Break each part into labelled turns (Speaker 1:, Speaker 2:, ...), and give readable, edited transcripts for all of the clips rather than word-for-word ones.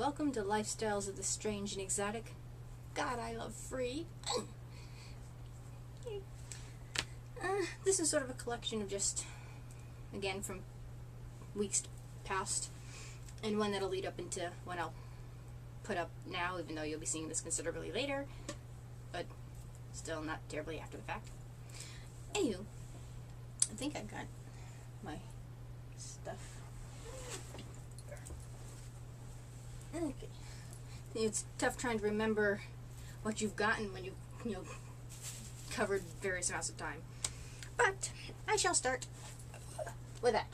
Speaker 1: welcome to Lifestyles of the Strange and Exotic. God, I love free. This is sort of a collection of just, again, from weeks past, and one that'll lead up into one I'll put up now, even though you'll be seeing this considerably later, but still not terribly after the fact. Anywho, I think I've got my stuff. Okay. It's tough trying to remember what you've gotten when you covered various amounts of time. But I shall start with that.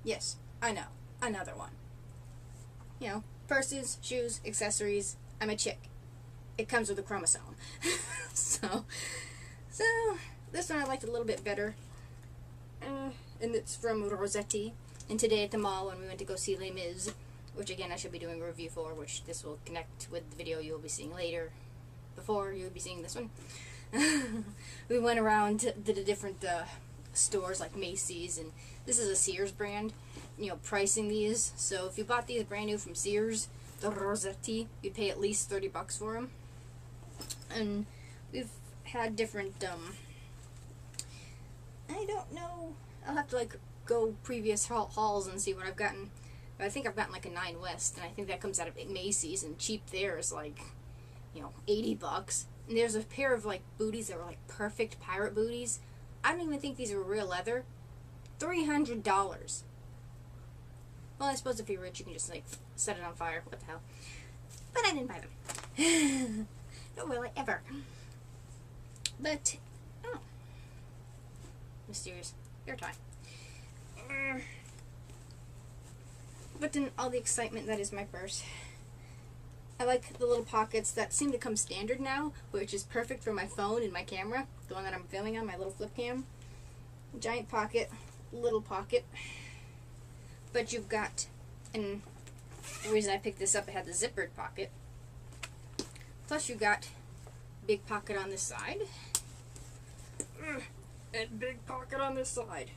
Speaker 1: Yes, I know. Another one. You know, purses, shoes, accessories. I'm a chick. It comes with a chromosome. So this one I liked a little bit better. And it's from Rossetti. And today at the mall when we went to go see Les Mis, which again I should be doing a review for, which this will connect with the video you'll be seeing later, before you'll be seeing this one. We went around to the different stores like Macy's, and this is a Sears brand, pricing these. So if you bought these brand new from Sears, the Rossetti, you'd pay at least $30 for them. And we've had different, I don't know, I'll have to go previous hauls and see what I've gotten. But I think I've gotten like a 9 West, and I think that comes out of Macy's, and cheap there is $80. And there's a pair of booties that were perfect pirate booties. I don't even think these were real leather. $300. Well, I suppose if you're rich, you can just set it on fire. What the hell? But I didn't buy them. Nor will I ever. But mysterious. Your time. But in all the excitement that is my purse, I like the little pockets that seem to come standard now, which is perfect for my phone and my camera, the one that I'm filming on, my little flip cam. Giant pocket, little pocket. But you've got, and the reason I picked this up, it had the zippered pocket. Plus you got big pocket on this side. And big pocket on this side.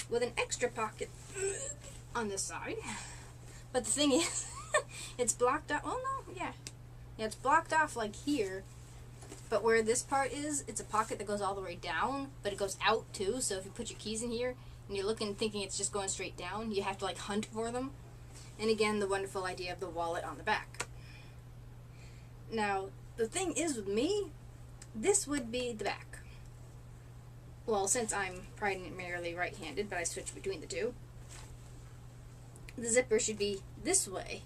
Speaker 1: With an extra pocket on this side. But the thing is, it's blocked off. Oh no, yeah, it's blocked off here. But where this part is, it's a pocket that goes all the way down, but it goes out too. So if you put your keys in here and you're looking, thinking it's just going straight down, you have to hunt for them. And again, the wonderful idea of the wallet on the back. Now, the thing is with me, this would be the back. Well, since I'm primarily right-handed, but I switch between the two, the zipper should be this way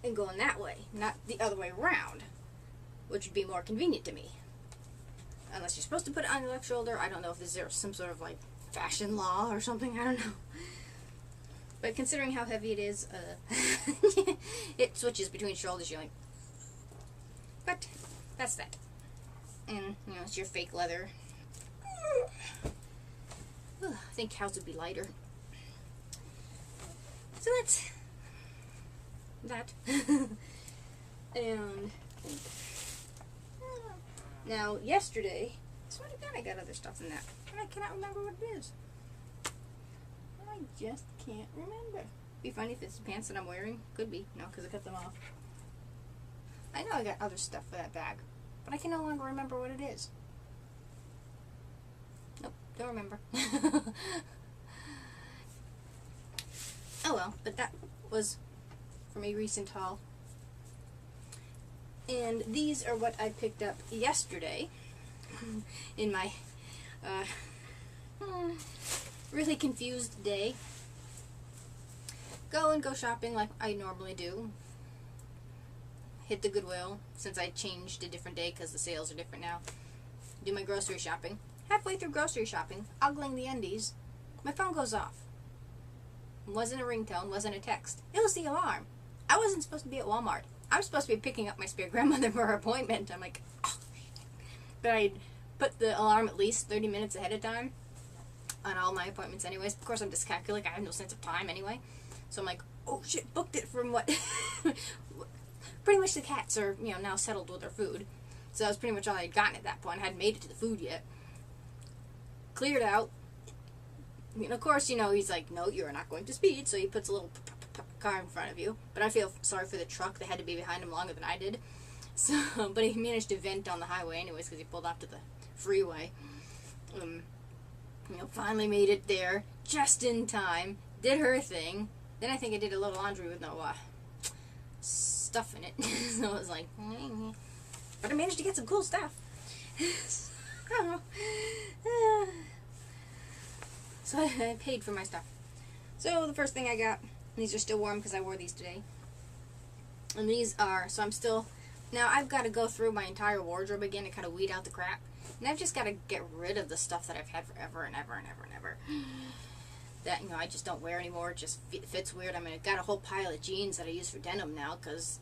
Speaker 1: and going that way, not the other way around, which would be more convenient to me. Unless you're supposed to put it on your left shoulder. I don't know if there's some sort of fashion law or something. I don't know. But considering how heavy it is, it switches between shoulders. But that's that. And it's your fake leather. I think cows would be lighter. So that's that. And now yesterday, I swear to God, I got other stuff in that, and I cannot remember what it is. I just can't remember. Be funny if it's the pants that I'm wearing. Could be. No, because I cut them off. I know I got other stuff for that bag, but I can no longer remember what it is. Nope, don't remember. Oh well, but that was from a recent haul. And these are what I picked up yesterday in my really confused day. Go shopping like I normally do. Hit the Goodwill, since I changed a different day because the sales are different now. Do my grocery shopping. Halfway through grocery shopping, ogling the undies, my phone goes off. Wasn't a ringtone, wasn't a text. It was the alarm. I wasn't supposed to be at Walmart. I was supposed to be picking up my spare grandmother for her appointment. I'm like, oh. But I put the alarm at least 30 minutes ahead of time on all my appointments anyways. Of course, I'm dyscalculic. I have no sense of time anyway. So I'm like, oh shit, booked it from what? Pretty much the cats are, now settled with their food. So that was pretty much all I had gotten at that point. I hadn't made it to the food yet. Cleared out. mean, of course, you know, he's like, no, you're not going to speed, so he puts a little car in front of you. But I feel sorry for the truck. They had to be behind him longer than I did. So, but he managed to vent on the highway anyways because he pulled off to the freeway. You know, finally made it there just in time. Did her thing. Then I think I did a little laundry with no stuff in it. So it was like, but I managed to get some cool stuff. So I paid for my stuff. So the first thing I got, these are still warm because I wore these today. And these are, so I'm still, now I've got to go through my entire wardrobe again to kind of weed out the crap. And I've just got to get rid of the stuff that I've had forever and ever and ever and ever. That, you know, I just don't wear anymore. It just fits weird. I mean, I've got a whole pile of jeans that I use for denim now because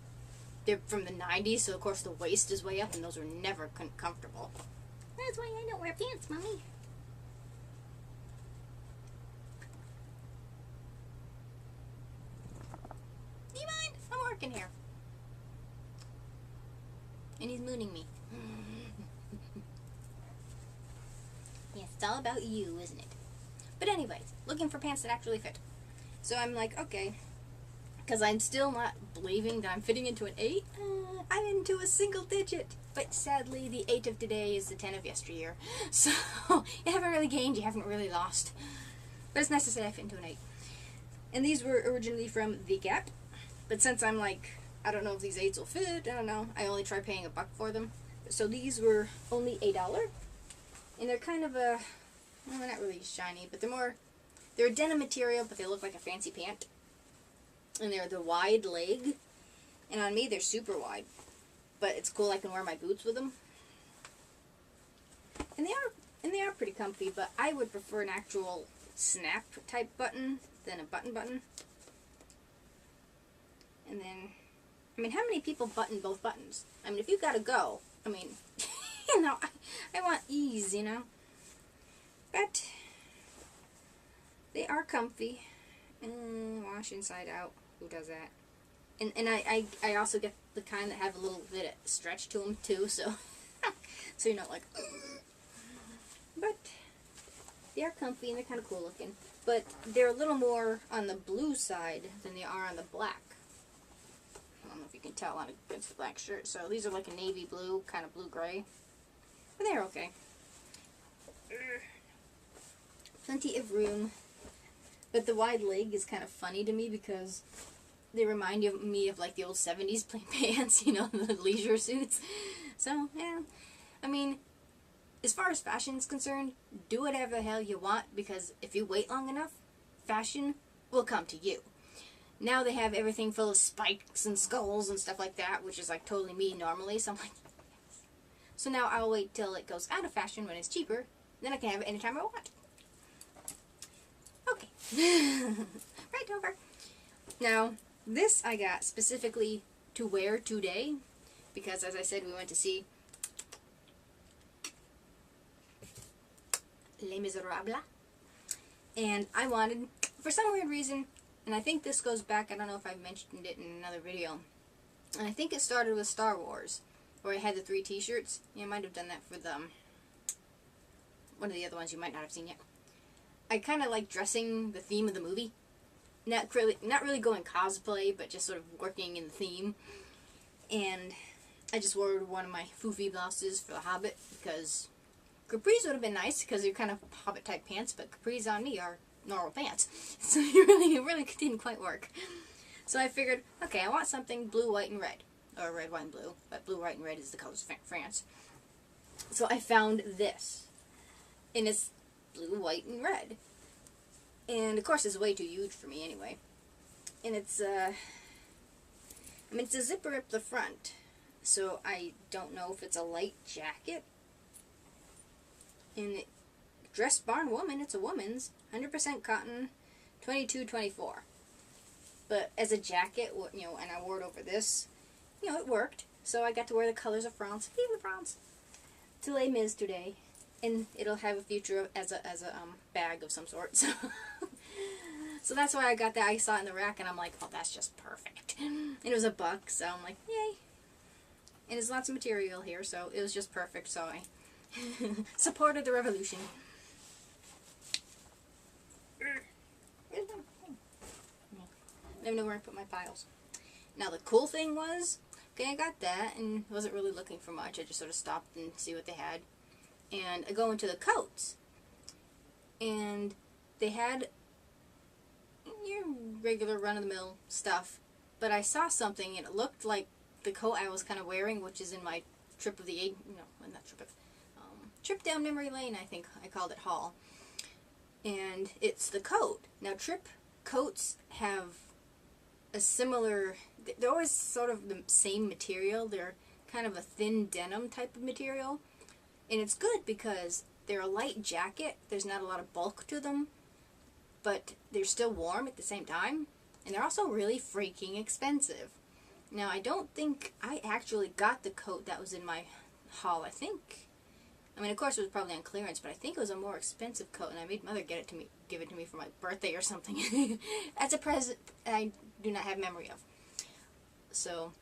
Speaker 1: they're from the 90s, so of course the waist is way up and those were never comfortable. That's why I don't wear pants, Mommy. Do you mind? I'm working here. And he's mooning me. Yes, it's all about you, isn't it? But anyways, looking for pants that actually fit. So I'm like, okay, because I'm still not believing that I'm fitting into an 8. I'm into a single digit. But sadly, the 8 of today is the 10 of yesteryear. So you haven't really gained, you haven't really lost. But it's nice to say I fit into an 8. And these were originally from The Gap. But since I'm like, I don't know if these 8s will fit, I don't know. I only tried paying $1 for them. So these were only $8. And they're kind of a, well, not really shiny, but they're a denim material, but they look like a fancy pant. And they're the wide leg. And on me, they're super wide. But it's cool, I can wear my boots with them. And they are pretty comfy, but I would prefer an actual snap type button than a button. And then, I mean, how many people button both buttons? I mean, if you gotta go, I mean, you know, I want ease, you know. But they are comfy. Wash inside out. Who does that? And I also get the kind that have a little bit of stretch to them too, so so you're not like, but they are comfy and they're kind of cool looking. But they're a little more on the blue side than they are on the black. I don't know if you can tell on against the black shirt. So these are like a navy blue, kind of blue-gray. But they're okay. Plenty of room. But the wide leg is kind of funny to me because they remind me of like the old 70s plain pants, you know, the leisure suits. So, yeah. I mean, as far as fashion is concerned, do whatever the hell you want because if you wait long enough, fashion will come to you. Now they have everything full of spikes and skulls and stuff like that, which is like totally me normally, so I'm like, yes. So now I'll wait till it goes out of fashion when it's cheaper, then I can have it anytime I want. Okay. Right over. Now, this I got specifically to wear today because, as I said, we went to see Les Miserables. And I wanted, for some weird reason, and I think this goes back, I don't know if I've mentioned it in another video, and I think it started with Star Wars, where I had the 3 t-shirts. Yeah, I might have done that for them. One of the other ones you might not have seen yet. I kind of like dressing the theme of the movie. Not really going cosplay, but just sort of working in the theme. And I just wore one of my foofy blouses for The Hobbit, because capris would have been nice, because they're kind of Hobbit-type pants, but capris on me are normal pants. So it really didn't quite work. So I figured, okay, I want something blue, white, and red. Or red, white, and blue. But blue, white, and red is the colors of France. So I found this. And it's blue, white, and red. And of course it's way too huge for me anyway. And it's I mean, it's a zipper up the front. So I don't know if it's a light jacket. And Dress Barn Woman, it's a woman's. 100% cotton, 22-24. But as a jacket, you know, and I wore it over this, you know, it worked. So I got to wear the colors of France. Vive France! To Les Mis today. And it'll have a future as a bag of some sort. So, so that's why I got that. I saw it in the rack, and I'm like, oh, that's just perfect. And it was $1, so I'm like, yay. And there's lots of material here, so it was just perfect. So I supported the revolution. I have nowhere to put my piles. Now the cool thing was, okay, I got that and wasn't really looking for much. I just sort of stopped and see what they had. And I go into the coats. And they had your regular run-of-the-mill stuff. But I saw something and it looked like the coat I was kind of wearing, which is in my trip of the, not trip of, trip down memory lane, I think I called it haul. And it's the coat. Now trip coats have a similar, they're always sort of the same material. They're kind of a thin denim type of material. And it's good because they're a light jacket. There's not a lot of bulk to them. But they're still warm at the same time. And they're also really freaking expensive. Now I don't think I actually got the coat that was in my haul. I mean, of course it was probably on clearance, but I think it was a more expensive coat, and I made Mother give it to me for my birthday or something. As a present I do not have memory of. So,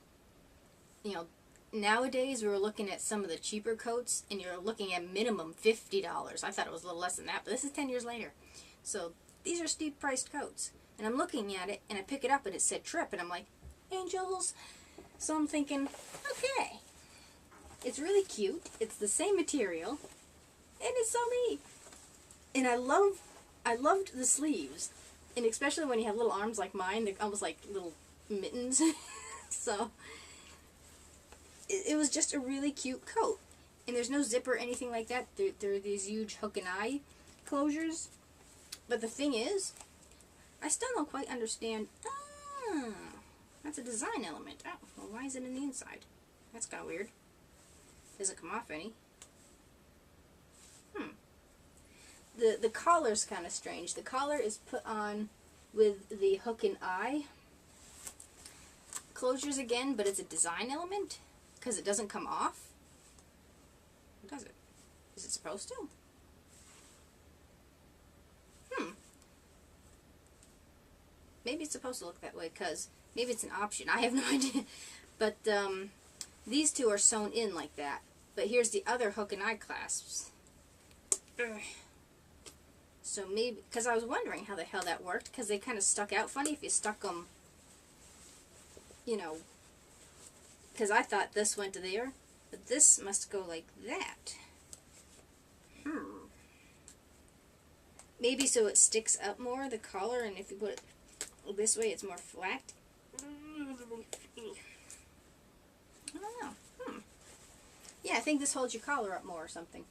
Speaker 1: nowadays we're looking at some of the cheaper coats, and you're looking at minimum $50. I thought it was a little less than that, but this is 10 years later. So, these are steep priced coats. And I'm looking at it, and I pick it up, and it said Trip, and I'm like, angels. So I'm thinking, okay. It's really cute. It's the same material, and it's so neat. And I loved the sleeves, and especially when you have little arms like mine, they're almost like little mittens. So it was just a really cute coat, and there's no zipper or anything like that. There are these huge hook and eye closures. But the thing is, I still don't quite understand. That's a design element. Oh, well, why is it in the inside? That's kind of weird. Doesn't come off any. The collar's kind of strange. The collar is put on with the hook and eye closures again, but it's a design element because it doesn't come off. Does it? Is it supposed to? Maybe it's supposed to look that way because maybe it's an option. I have no idea. But these two are sewn in like that. But here's the other hook and eye clasps. So maybe, because I was wondering how the hell that worked, because they kind of stuck out funny if you stuck them, because I thought this went to there, but this must go like that. Maybe so it sticks up more, the collar, and if you put it this way, it's more flat. I don't know. Yeah, I think this holds your collar up more or something.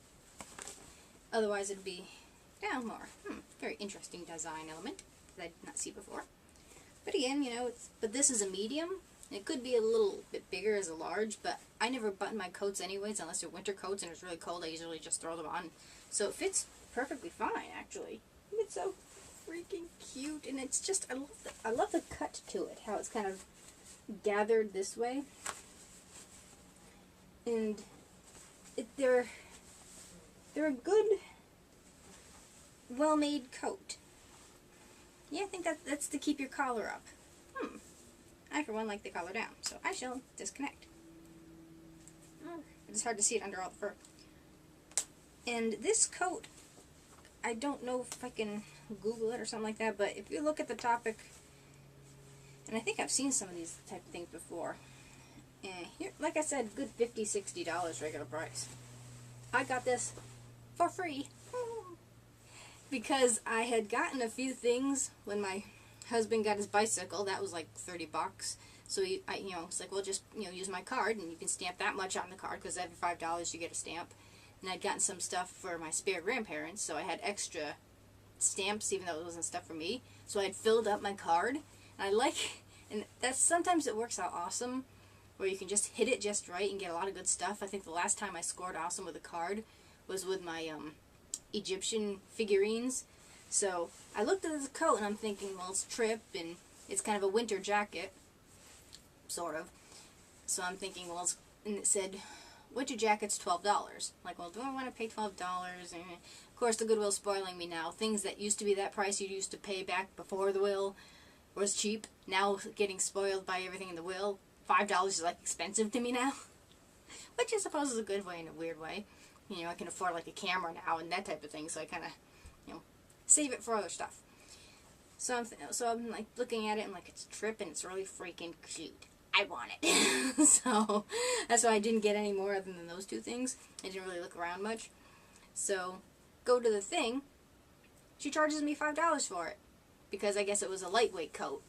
Speaker 1: Otherwise, it'd be down more. Very interesting design element that I did not see before. But again, but this is a medium. It could be a little bit bigger as a large, but I never button my coats anyways, unless they're winter coats and it's really cold. I usually just throw them on. So it fits perfectly fine, actually. It's so freaking cute, and it's just, I love the cut to it, how it's kind of gathered this way. And they're a good, well-made coat. Yeah, I think that's to keep your collar up. I, for one, like the collar down, so I shall disconnect. It's hard to see it under all the fur. And this coat, I don't know if I can Google it or something like that, but if you look at the topic, and I think I've seen some of these type of things before, and here, like I said, good $50, $60 regular price. I got this for free because I had gotten a few things when my husband got his bicycle. That was like $30. So it's like, well, just use my card and you can stamp that much on the card because every $5 you get a stamp. And I'd gotten some stuff for my spare grandparents, so I had extra stamps even though it wasn't stuff for me. So I'd filled up my card, and and that's sometimes it works out awesome, where you can just hit it just right and get a lot of good stuff. I think the last time I scored awesome with a card was with my Egyptian figurines. So I looked at this coat and I'm thinking, well, it's Trip and it's kind of a winter jacket, sort of. So I'm thinking, well, and it said winter jacket's $12. Like, well, do I want to pay $12? And of course, the Goodwill's spoiling me now. Things that used to be that price you used to pay back before the will was cheap. Now getting spoiled by everything in the will. $5 is like expensive to me now. Which I suppose is a good way in a weird way. I can afford like a camera now and that type of thing, so I kind of, save it for other stuff. So I'm like looking at it, and like, it's a trip, and it's really freaking cute. I want it. So that's why I didn't get any more other than those two things. I didn't really look around much. So go to the thing. She charges me $5 for it because I guess it was a lightweight coat,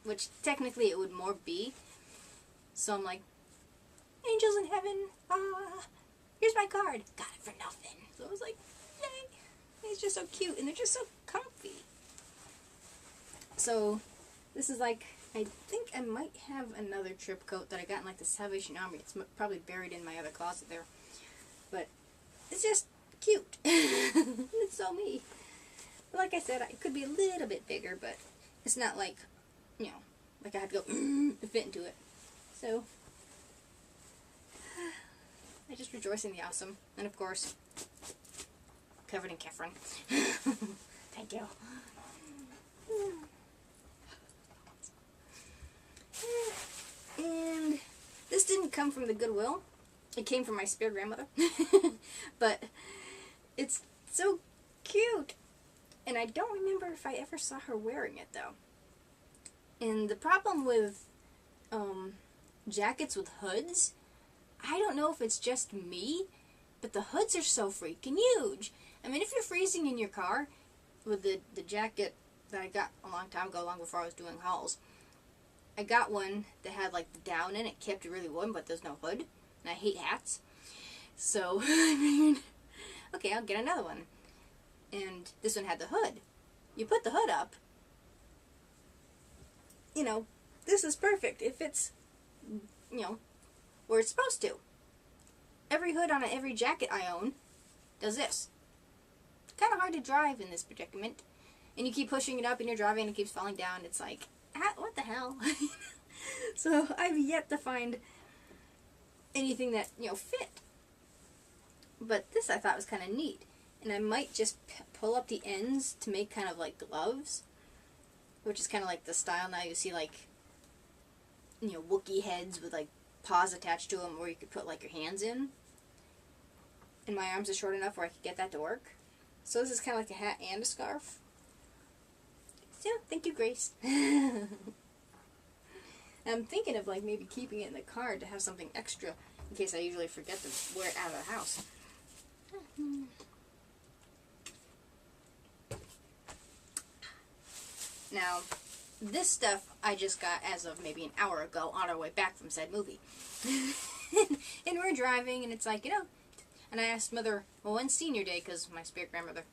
Speaker 1: which technically it would more be. So I'm like, angels in heaven. Here's my card. Got it for nothing. So I was like, yay. It's just so cute, and they're just so comfy. So this is like, I think I might have another trip coat that I got in like the Salvation Army. It's probably buried in my other closet there. But it's just cute. It's so me. But like I said, it could be a little bit bigger, but it's not like, you know, like I have to go to fit into it. So I just rejoice in the awesome. And of course, covered in Kefren. Thank you. And this didn't come from the Goodwill. It came from my spare grandmother. But it's so cute. And I don't remember if I ever saw her wearing it, though. And the problem with jackets with hoods, I don't know if it's just me, but the hoods are so freaking huge. I mean, if you're freezing in your car with the jacket that I got a long time ago, long before I was doing hauls, I got one that had like the down in it, kept it really warm, but there's no hood. And I hate hats. So, I mean, okay, I'll get another one. And this one had the hood. You put the hood up, you know, this is perfect. It fits, you know, where it's supposed to. Every hood on every jacket I own does this. It's kind of hard to drive in this predicament. And you keep pushing it up and you're driving and it keeps falling down. It's like, what the hell? So I've yet to find anything that, you know, fit. But this I thought was kind of neat. And I might just pull up the ends to make kind of like gloves. Which is kind of like the style now. You see like, you know, Wookiee heads with like paws attached to them where you could put like your hands in. And my arms are short enough where I could get that to work. So this is kind of like a hat and a scarf. So, thank you, Grace. I'm thinking of like maybe keeping it in the car to have something extra in case I usually forget to wear it out of the house. Now, this stuff I just got as of maybe an hour ago on our way back from said movie. And we're driving and it's like, you know, and I asked Mother, well, when's senior day? Because my spirit grandmother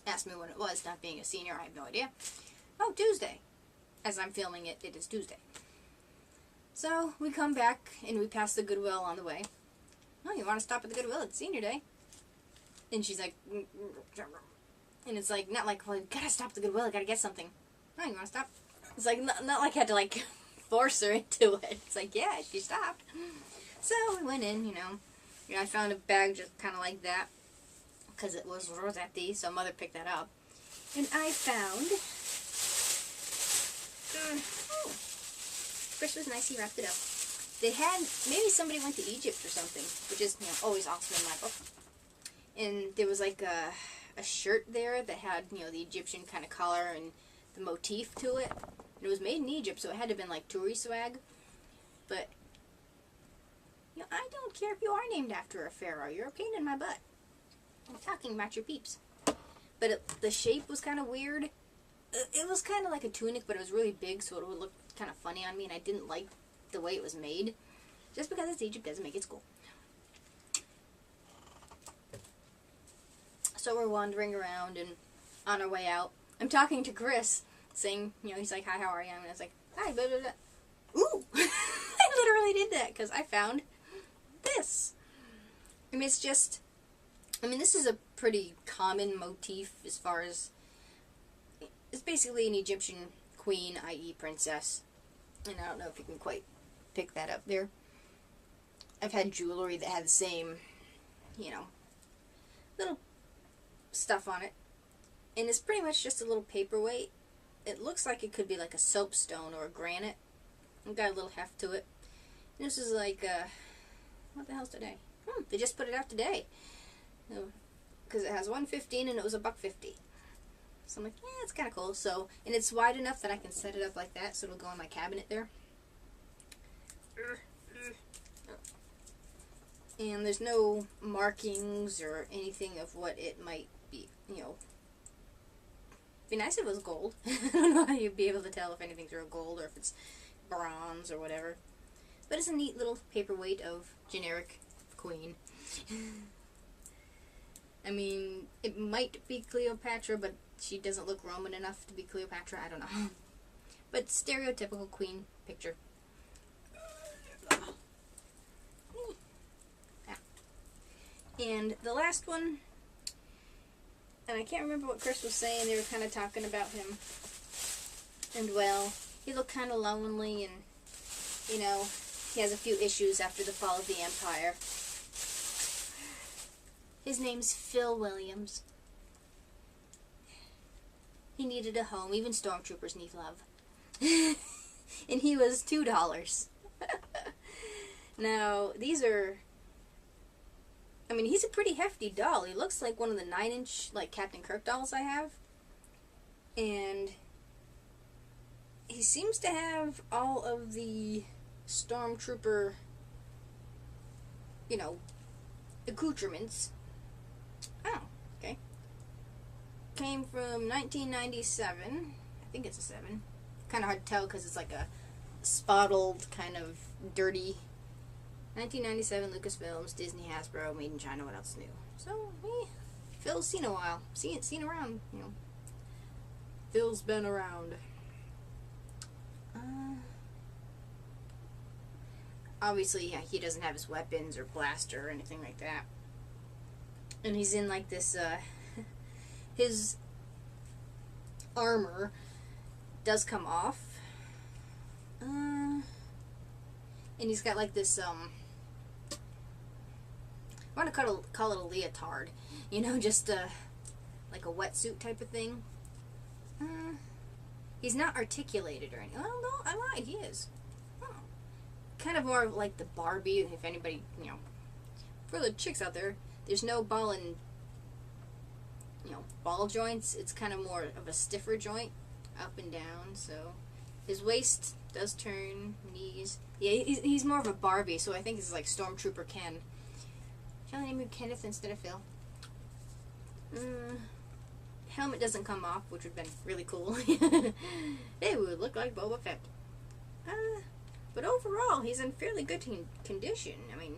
Speaker 1: asked me when it was, not being a senior, I have no idea. Oh, Tuesday. As I'm filming it, it is Tuesday. So, we come back, and we pass the Goodwill on the way. Oh, you want to stop at the Goodwill? It's senior day. And she's like, and it's like, not like, well, you gotta stop at the Goodwill, I gotta get something. Oh, you want to stop? It's like, not like I had to, like, force her into it. It's like, yeah, she stopped. So, we went in, you know. I found a bag just kind of like that. Because it was Rosetti, so Mother picked that up. And I found... oh, Chris was nice, he wrapped it up. They had... maybe somebody went to Egypt or something, which is, you know, always awesome in my book. And there was like a shirt there that had, you know, the Egyptian kind of color and the motif to it. And it was made in Egypt, so it had to have been like tourist swag. But, you know, I don't care if you are named after a pharaoh. You're a pain in my butt. I'm talking about your peeps. But the shape was kind of weird. It was kind of like a tunic, but it was really big, so it would look kind of funny on me, and I didn't like the way it was made. Just because it's Egypt doesn't make it cool. So we're wandering around, and on our way out, I'm talking to Chris, saying, you know, he's like, hi, how are you? And I was like, hi, blah, blah, blah. Ooh! I literally did that, because I found this. I mean, it's just... I mean, this is a pretty common motif as far as... it's basically an Egyptian queen, i.e. princess. And I don't know if you can quite pick that up there. I've had jewelry that had the same, you know, little stuff on it. And it's pretty much just a little paperweight. It looks like it could be like a soapstone or a granite. It's got a little heft to it. And this is like, what the hell's today? They just put it out today. Because it has $1.15 and it was $1.50. So I'm like, yeah, it's kind of cool. So, and it's wide enough that I can set it up like that, so it'll go in my cabinet there. And there's no markings or anything of what it might be, you know. It'd be nice if it was gold. I don't know how you'd be able to tell if anything's real gold or if it's bronze or whatever. But it's a neat little paperweight of generic queen. I mean, it might be Cleopatra, but she doesn't look Roman enough to be Cleopatra. I don't know. But stereotypical queen picture. And the last one, and I can't remember what Chris was saying, they were kind of talking about him. And well, he looked kind of lonely and, you know, he has a few issues after the fall of the Empire. His name's Phil Williams. He needed a home. Even Stormtroopers need love. And he was $2. Now, these are... I mean, he's a pretty hefty doll. He looks like one of the 9-inch, like, Captain Kirk dolls I have. And he seems to have all of the Stormtrooper, you know, accoutrements. Oh, okay. Came from 1997. I think it's a 7. Kind of hard to tell because it's like a spottled, kind of dirty... 1997, Lucasfilms, Disney, Hasbro, made in China. What else new? So, Phil's seen a while. Seen around, you know. Phil's been around. Obviously, yeah, he doesn't have his weapons or blaster or anything like that. And he's in like this, his armor does come off. And he's got like this, I want to call it a leotard. You know, just like a wetsuit type of thing. He's not articulated or anything. Well, no, I lied. He is. Oh. Kind of more like the Barbie, if anybody, you know. For the chicks out there, there's no ball and, you know, ball joints. It's kind of more of a stiffer joint, up and down. So his waist does turn, knees. Yeah, he's more of a Barbie, so I think it's like Stormtrooper Ken. Shall I name him Kenneth instead of Phil? Helmet doesn't come off, which would have been really cool. It would look like Boba Fett. But overall, he's in fairly good condition. I mean,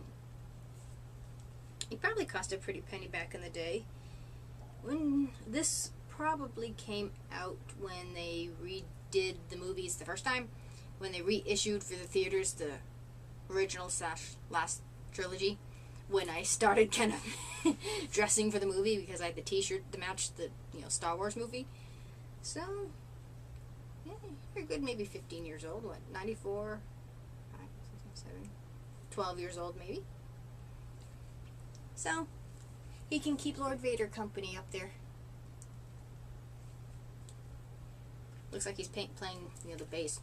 Speaker 1: he probably cost a pretty penny back in the day. When this probably came out when they redid the movies the first time, when they reissued for the theaters the original / last trilogy. When I started kind of dressing for the movie because I had the t-shirt to match the, you know, Star Wars movie. So, yeah, you're good, maybe 15 years old. What, 94? 5, 6, 7, 12 years old, maybe. So, he can keep Lord Vader company up there. Looks like he's playing, you know, the bass.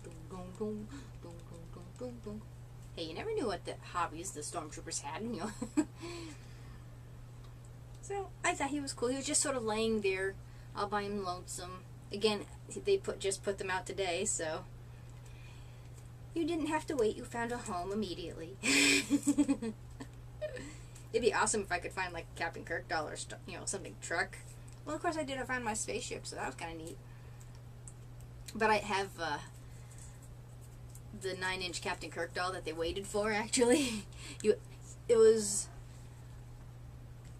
Speaker 1: Hey, you never knew what the hobbies the Stormtroopers had, you know. So, I thought he was cool. He was just sort of laying there all by him lonesome. Again, they just put them out today, so you didn't have to wait. You found a home immediately. It'd be awesome if I could find, like, Captain Kirk doll or, you know, something truck. Well, of course I did. I found my spaceship, so that was kind of neat. But I have, the 9-inch Captain Kirk doll that they waited for, actually. It was,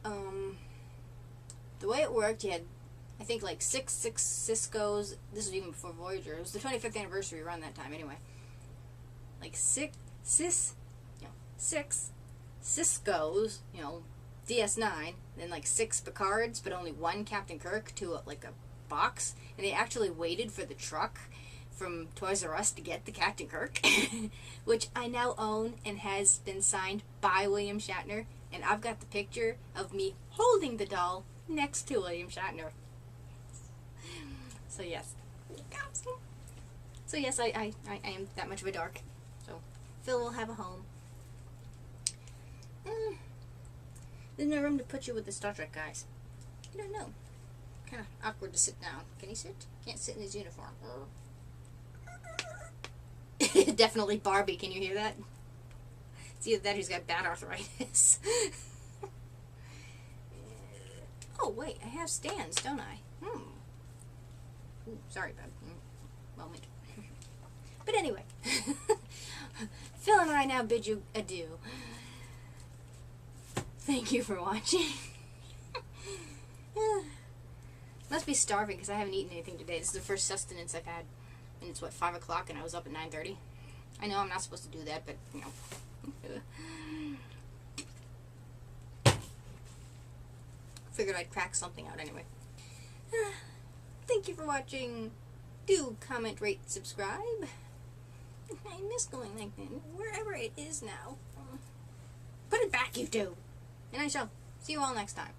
Speaker 1: the way it worked, you had, I think, like, six Cisco's. This was even before Voyager. It was the 25th anniversary around that time, anyway. Like, six Cisco's, you know, DS9, then, like, 6 Picards, but only 1 Captain Kirk to, like, a box. And they actually waited for the truck from Toys R Us to get the Captain Kirk, which I now own and has been signed by William Shatner, and I've got the picture of me holding the doll next to William Shatner. So yes. So yes, I am that much of a dork. So Phil will have a home. There's no room to put you with the Star Trek guys. I don't know. Kind of awkward to sit down. Can he sit? Can't sit in his uniform. Definitely Barbie. Can you hear that? It's either that or he's got bad arthritis. Oh, wait. I have stands, don't I? Ooh, sorry, bud. Moment. But anyway. Phil and I now bid you adieu. Thank you for watching. Must be starving because I haven't eaten anything today. This is the first sustenance I've had. And it's, what, 5 o'clock and I was up at 9:30? I know I'm not supposed to do that, but, you know. Figured I'd crack something out anyway. Thank you for watching. Do comment, rate, subscribe. I miss going like that. Wherever it is now. Put it back, you two. And I shall see you all next time.